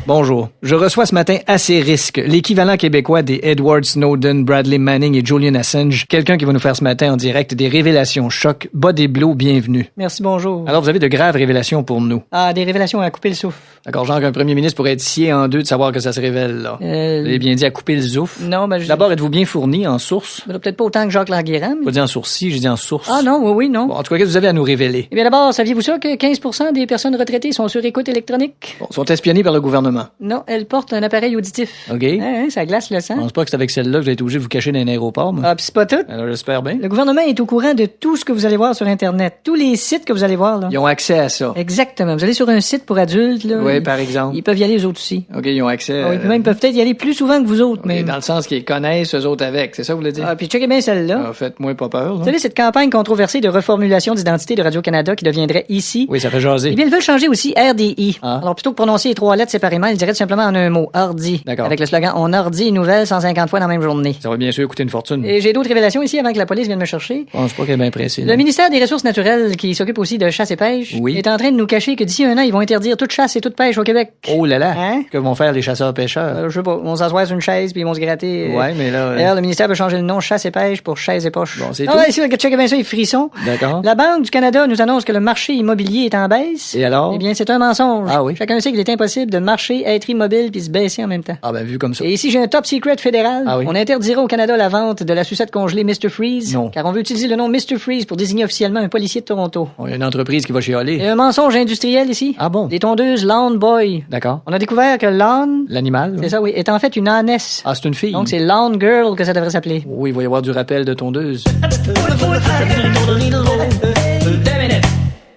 Bonjour. Je reçois ce matin assez risque, l'équivalent québécois des Edward Snowden, Bradley Manning et Julian Assange. Quelqu'un qui va nous faire ce matin en direct des révélations choc. Bas des Bleus, bienvenue. Merci, bonjour. Alors, vous avez de graves révélations pour nous. Ah, des révélations à couper le souffle. D'accord, genre qu'un premier ministre pourrait être scié en deux de savoir que ça se révèle, là. Vous avez bien dit à couper le souffle. Non, ben D'abord, êtes-vous bien fourni en sources? Peut-être pas autant que Jacques Languéram. Pas dit en sourcils, j'ai dit en sources. Ah non, oui, non. Bon, en tout cas, qu'est-ce que vous avez à nous révéler? Eh bien d'abord, saviez-vous ça que 15% des personnes retraitées sont sur écoute électronique? Bon, sont espionnés par le gouvernement. Non, elles portent un appareil auditif. OK. Ça glace le sang. Je pense pas que c'est avec celle-là que vous êtes obligé de vous cacher dans un aéroport, moi. Ah, pis c'est pas tout. Alors, j'espère bien. Le gouvernement est au courant de tout ce que vous allez voir sur Internet. Tous les sites que vous allez voir, là. Ils ont accès à ça. Exactement. Vous allez sur un site pour adultes, là. Oui, par exemple. Ils peuvent y aller eux autres aussi. OK, ils ont accès Ah oui, puis même, ils peuvent peut-être y aller plus souvent que vous autres, mais mais. dans le sens qu'ils connaissent eux autres avec, c'est ça que vous voulez dire? Ah, puis checkez bien celle-là. Ah, faites-moi pas peur, Vous là. savez, cette campagne controversée de reformulation d'identité de Radio-Canada qui deviendrait ici. Oui, ça fait jaser. Eh bien, ils veulent changer aussi RDI. Ah. Alors, plutôt que prononcer les 3 lettres séparément, ils diraient tout simplement en un mot, ordi. D'accord. Avec le slogan On ordit une nouvelle 150 fois dans la même journée. Ça va bien sûr coûter une fortune. Et j'ai d'autres révélations ici avant que la police vienne me chercher. Je pense pas qu'elle est bien pressée. Le ministère des Ressources naturelles, qui s'occupe aussi de chasse et pêche, Oui. est en train de nous cacher que d'ici un an, ils vont interdire toute chasse et toute pêche au Québec. Oh là là! Hein? Que vont faire les chasseurs-pêcheurs? Je sais pas, on s'assoit sur une chaise puis ils vont se gratter. Ouais, mais là... D'ailleurs, le ministère veut changer le nom chasse et pêche pour chaise et poche. Bon, c'est Ah tout. ouais, c'est checkez bien ça, les frissons. D'accord. La Banque du Canada nous annonce que le marché immobilier est en baisse. Et alors? Eh bien, c'est un mensonge. Ah oui? Chacun sait qu'il est impossible de marcher, être immobile puis se baisser en même temps. Ah ben, vu comme ça. Et ici, j'ai un top secret fédéral. Ah oui? On interdira au Canada la vente de la sucette congelée Mr. Freeze. Non. Car on veut utiliser le nom Mr. Freeze pour désigner officiellement un policier de Toronto. Il y a une entreprise qui va chialer. Et un mensonge industriel ici. Ah bon? Des tondeuses Lawn Boy. D'accord. On a découvert que Lawn, L'animal? c'est ça, oui, est en fait une ânesse. Ah, c'est une fille. Donc c'est Lawn Girl que ça devrait s'appeler. Oui, il va y avoir du rappel de tondeuse.